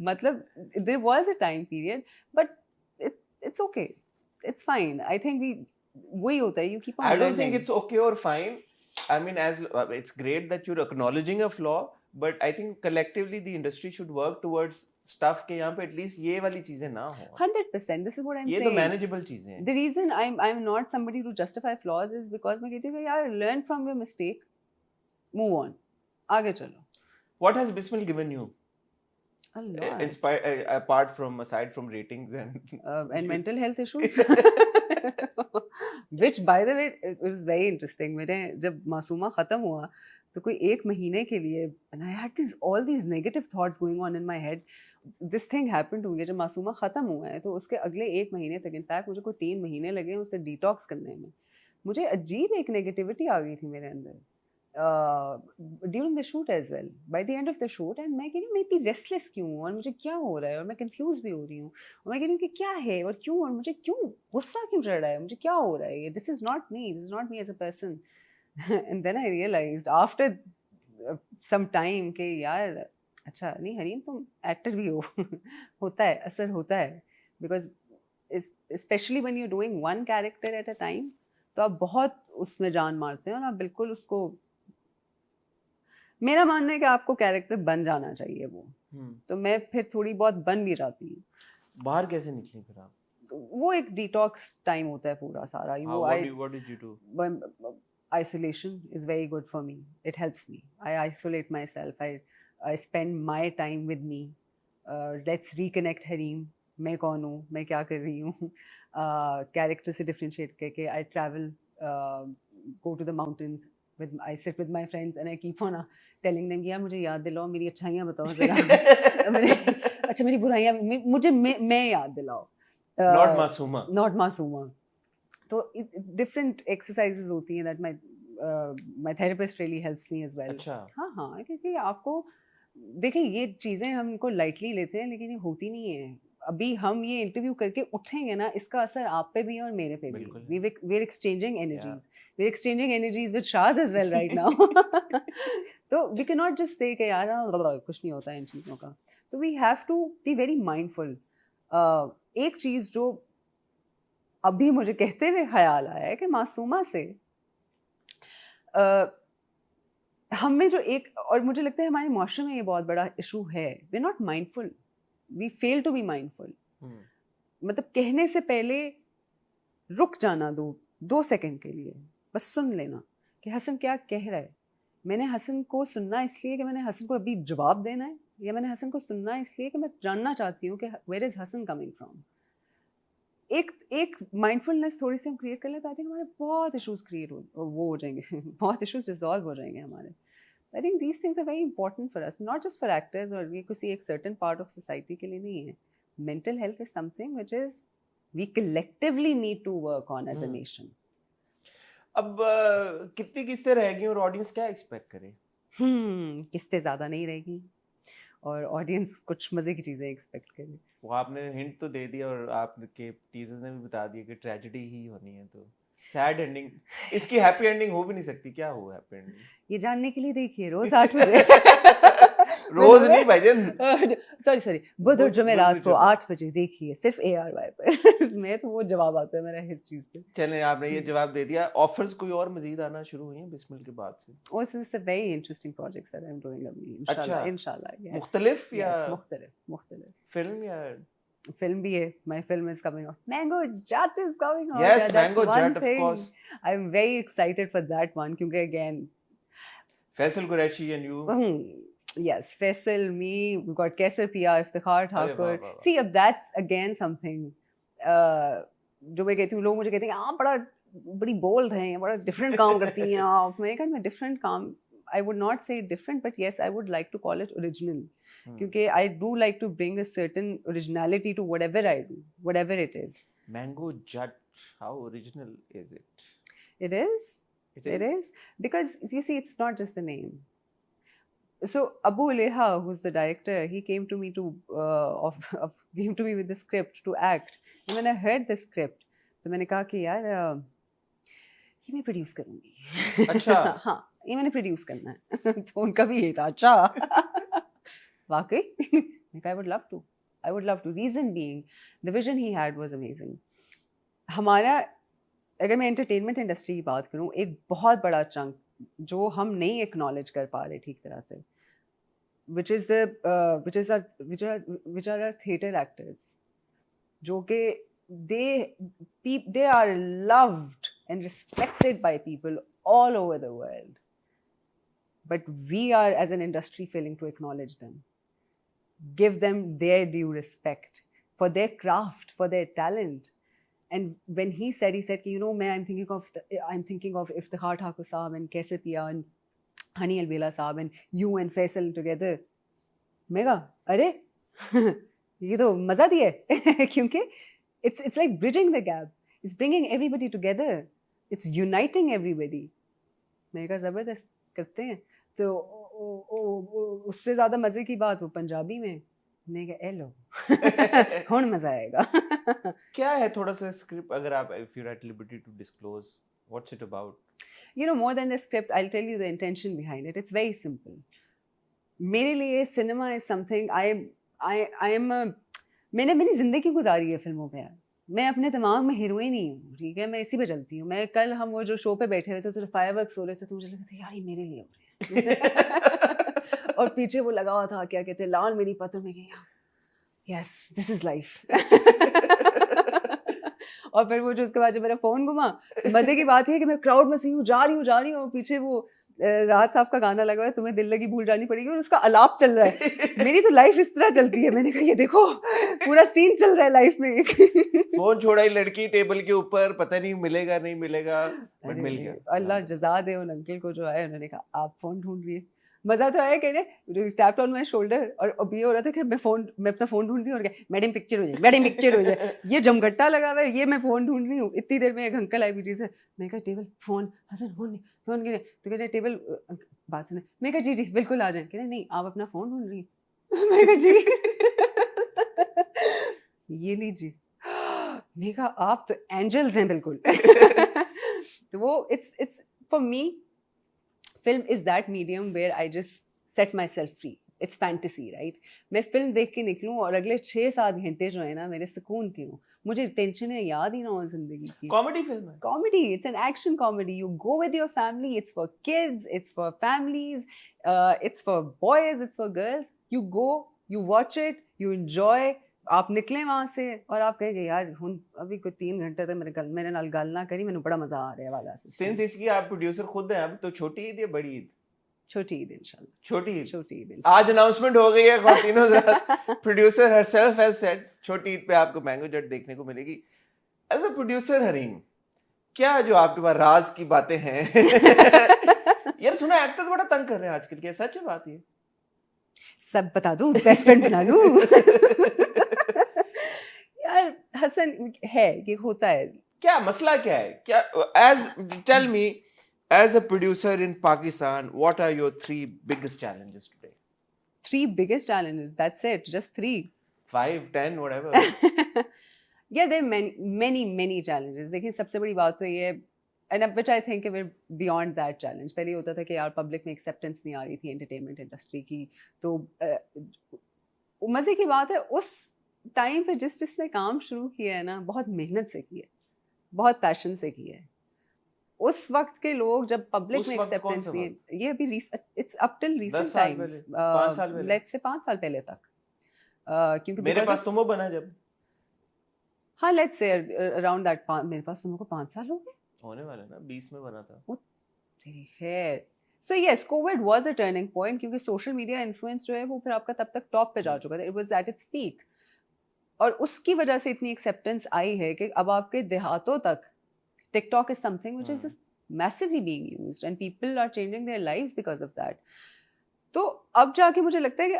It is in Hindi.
मतलब there was a time period, but it's okay, it's fine. I think वही होता है, you keep on I don't think learning. it's okay or fine. I mean, it's great that you're acknowledging a flaw, but I think collectively the industry should work towards stuff के यहाँ पे at least ये वाली चीजें ना हो. 100%. This is what I'm ये saying. तो manageable चीजें हैं. The reason I'm not somebody to justify flaws is because मैं कहती हूँ कि यार learn from your mistake, move on, आगे चलो. What has Bismil given you? A lot. Aside from ratings and mental health issues. Which by the way it was very interesting. मेरे जब मासूमा खत्म हुआ तो कोई एक महीने के लिए and I had all these negative thoughts going on in my head. This thing happened to me. जब मासूमा खत्म हुआ है तो उसके अगले एक महीने तक, इनफैक्ट मुझे कोई 3 महीने लगे उसे डिटॉक्स करने में. मुझे अजीब एक नेगेटिविटी आ गई थी मेरे अंदर during the shoot as well, by the end of the shoot. And मैं कह रही हूँ मैं इतनी रेस्टलेस क्यों हूँ और मुझे क्या हो रहा है और मैं कंफ्यूज भी हो रही हूँ और मैं कह रही हूँ कि क्या है और क्यों और मुझे क्यों गुस्सा क्यों चढ़ रहा है, मुझे क्या हो रहा है, this is not me as a person. And then I realised after some time कि यार अच्छा नहीं हरीम तुम एक्टर भी हो. होता है, असर होता है. Because specially when you doing one character at a time तो आप बहुत उसमें जान मारते हैं और आप बिल्कुल उसको, मेरा मानना है कि आपको कैरेक्टर बन जाना चाहिए वो. तो मैं फिर थोड़ी बहुत बन भी जाती हूँ. बाहर कैसे निकली फिर आप? वो एक डिटॉक्स टाइम होता है पूरा सारा. What did you do? Isolation is very good for me. It helps me. I isolate myself. I spend my time with me. Let's reconnect Hareem. मैं कौन हूँ, मैं क्या कर रही हूँ, कैरेक्टर से डिफरेंशिएट करके. I travel, go to the mountains. I sit with my friends and I keep on telling them यार मुझे याद दिलाओ, मेरी अच्छाइयाँ बताओ जरा. अच्छा मेरी बुराइयाँ मुझे मैं याद दिलाओ. Not मासूमा. तो डिफरेंट एक्सरसाइजेज होती हैं that my therapist really helps me as well. अच्छा. हाँ क्योंकि आपको देखिए ये चीज़ें हम इनको लाइटली लेते हैं लेकिन ये होती नहीं है. अभी हम ये इंटरव्यू करके उठेंगे ना, इसका असर आप पे भी है और मेरे पे भी. We are exchanging energies with Shaz as well right now. तो we can not just say कि यार कुछ नहीं होता है इन चीज़ों का. तो we have to be very mindful. एक चीज़ जो अभी मुझे कहते हुए ख्याल आया है कि मासूमा से हमें जो एक, और मुझे लगता है हमारे मुआशरे में ये बहुत बड़ा इशू है, we not mindful, we fail to be mindful. मतलब कहने से पहले रुक जाना 2 सेकंड के लिए, बस सुन लेना कि हसन क्या कह रहा है. मैंने हसन को सुनना इसलिए कि मैंने हसन को अभी जवाब देना है, या मैंने हसन को सुनना इसलिए कि मैं जानना चाहती हूँ कि where is Hasan coming from. एक माइंडफुलनेस थोड़ी सी हम क्रिएट कर लें तो आई थिंक हमारे बहुत इश्यूज हो जाएंगे. बहुत इश्यूज रिजॉल्व हो जाएंगे हमारे. I think these things are very important for us, not just for actors और ये किसी एक सर्टेन पार्ट ऑफ सोसाइटी के लिए नहीं है. Mental health is something which is we collectively need to work on as a nation. अब कितनी किस्तें रहेगी और ऑडियंस क्या एक्सपेक्ट करे? किस्तें ज़्यादा नहीं रहेगी और ऑडियंस कुछ मज़े की चीज़ें एक्सपेक्ट करे. वो आपने हिंट तो दे दिया और आपके टीजर्स ने भी बता दिया कि ट्रेजेडी ही होनी है. तो सैड एंडिंग, इसकी हैप्पी एंडिंग हो भी नहीं सकती. क्या हो हैप्पी एंडिंग? ये जानने के लिए देखिए रोज 8 बजे. रोज नहीं भाईजान, सॉरी बुध और जुमेरात को 8 बजे देखिए सिर्फ ARY पर. मैं तो वो जवाब आता है मेरा इस चीज पे. चलें आपने ये जवाब दे दिया. ऑफर्स कोई और मजीद आना शुरू हुई हैं बिस्मिल के बाद से? Oh, this is a very interesting project that I'm doing अभी. इंशाल्लाह. Yes. मुख्तलिफ या मुख्तलिफ फिल्म या film भी है. My film is coming out. Mango Jat is coming out. Yes, yeah, Mango Jat, of course. I'm very excited for that one क्योंकि again Faisal Qureshi and you. Yes, Faisal, me, we've got Kaisar Pia, Iftikhar Thakur. See, that's again something जो मैं कहती हूँ, लोग मुझे कहते हैं आप बड़ी बोल्ड हैं, बड़ा डिफरेंट काम करती हैं आप. मैंने कहा मैं डिफरेंट काम, I would not say different, but yes, I would like to call it original. Because I do like to bring a certain originality to whatever I do, whatever it is. Mango Jat, how original is it? It is. It is. Because you see, it's not just the name. So Abu Leha, who's the director, he came to me came to me with the script to act. And when I heard the script, तो मैंने कहा कि यार ये मैं प्रोड्यूस करूँगी. अच्छा. हाँ, ये मैंने प्रोड्यूस करना है. तो उनका भी ये था अच्छा. वाकई? Like I would love to. Reason being, the vision he had was amazing. हमारा, अगर मैं एंटरटेनमेंट इंडस्ट्री की बात करूं, एक बहुत बड़ा चंक जो हम नहीं एक्नॉलेज कर पा रहे ठीक तरह से, which are our theatre actors, जो कि they are loved and respected by people all over the world, but we are as an industry failing to acknowledge them, give them their due respect for their craft, for their talent. And when he said, you know, I'm thinking of Iftikhar Thakur Saab and Kaise Piya and Hani Alvela Saab and you and Faisal together. मैं कहा, अरे ये तो मजा दिया है क्योंकि it's like bridging the gap, it's bringing everybody together, it's uniting everybody. मैं कहा जबरदस्त करते हैं. तो उससे ज्यादा मजे की बात वो पंजाबी में, मैं कहा लो कौन मजा आएगा. क्या है थोड़ा सा स्क्रिप्ट, अगर आप if you're at liberty to disclose, what's it about? You know, more than the script, I'll tell you the intention behind it. It's very simple. मेरे लिए सिनेमा is something मैंने मेरी जिंदगी गुजारी है फिल्मों पे यार. मैं अपने दिमाग में हीरोइन ही हूँ, ठीक है, मैं इसी पे चलती हूँ. मैं कल हम वो जो शो पे बैठे हुए थे तो फायरवर्क्स हो रहे थे तो मुझे लगा था यार ये मेरे लिए हो रहे हैं. और पीछे वो लगा हुआ था, क्या कहते हैं, लाल मेरी पत्र में गया, यस दिस इज लाइफ. और फिर वो जो उसके बाद जब मेरा फोन घुमा, मजे की बात है कि मैं क्राउड में से हूँ, जा रही हूँ और पीछे वो राहत साहब का गाना लगा है, तुम्हें दिल लगी भूल जानी पड़ेगी, और उसका आलाप चल रहा है. मेरी तो लाइफ इस तरह चलती है. मैंने कहा ये देखो पूरा सीन चल रहा है लाइफ में. फोन छोड़ा ही लड़की टेबल के ऊपर, पता नहीं मिलेगा नहीं मिलेगा, बट मिल गया. अल्लाह जज़ा दे उन अंकल को जो आए, उन्होंने कहा आप फोन ढूंढ रही है. मजा तो आया, कहने टैप्ड ऑन माय शोल्डर, और अब ये हो रहा था कि मैं अपना फोन ढूंढ रही हूँ और क्या, मैडम पिक्चर हो जाए, ये जमघट्टा लगा हुआ है, ये मैं फोन ढूंढ रही हूँ. इतनी देर में एक अंकल आए पीछे से. मैं कहा टेबल फोन, हसन फोन गिरे, तो कह रहे टेबल बात सुने. मैं कहा जी बिल्कुल आ जाए. कह रहे नहीं आप अपना फोन ढूंढ रही हैं. मैं कहा जी ये लीजिए. मैं कहा आप तो एंजल्स हैं बिल्कुल. तो वो it's for me, film is that medium where I just set myself free. It's fantasy, right? मैं फिल्म देख के निकलूं और अगले 6-7 घंटे जो है ना मेरे सुकून के हों, मुझे टेंशन है याद ही ना हो जिंदगी की. कॉमेडी फिल्म है. Comedy, it's an action comedy. You go with your family. It's for kids. It's for families. It's for boys. It's for girls. You go, you watch it, you enjoy. आप निकले वहाँ से और आप कहेंगे यार हुन अभी कोई 3 घंटे तक मेरे नाल गल ना करी, मैंने बड़ा मजा आ रहा है वाला. सिंस इसकी आप प्रोड्यूसर खुद हैं, अब तो छोटी ईद या बड़ी ईद? छोटी ईद इंशाल्लाह. छोटी ईद. आज अनाउंसमेंट हो गई है ख्वातीनो, प्रोड्यूसर हरसेल्फ हैज सेड छोटी ईद पे आपको मैंगो जट देखने को मिलेगी. एज अ प्रोड्यूसर हरीम, क्या जो आपके पास राज की बातें हैं? यार सुना एक्टर्स बड़ा तंग कर रहे हैं आजकल, क्या सच है बात ये? सब बता दूं, बेस्ट फ्रेंड बना लूं. यार हसन है, ये होता है. क्या मसला क्या है? क्या tell me, as a producer in Pakistan, what are your 3 biggest challenges today? 3 biggest challenges, that's it, just 3. 5, 10, whatever. Yeah, there are many challenges. देखिए सबसे बड़ी बात तो ये, and which I think we're beyond that challenge. पहले होता था कि यार पब्लिक में एक्सेप्टेंस नहीं आ रही थी एंटरटेनमेंट इंडस्ट्री की, तो मजे की बात है उस टाइम पे जिसने काम शुरू किया है ना, बहुत मेहनत से किया है, बहुत पैशन से किया है. उस वक्त के लोग जब पब्लिक में एक्सेप्टेंस नहीं, ये अभी it's up till recent times, 5 साल पहले, लेट्स से 5 साल पहले तक, क्योंकि मेरे पास तुमो बना जब, हाँ लेट्स से अराउंड दैट, मेरे पास तुमको 5 साल हो गए होने वाले ना, 20 में बना था. है. So yes, Covid was a turning point, क्योंकि सोशल मीडिया इन्फ्लुएंस जो है वो फिर आपका तब तक टॉप पे जा चुका था. It was at its peak, और उसकी वजह से इतनी एक्सेप्टेंस आई है कि अब आपके देहातों तक TikTok is something which is just massively being used and people are changing their lives because of that. तो अब जाके मुझे लगता है कि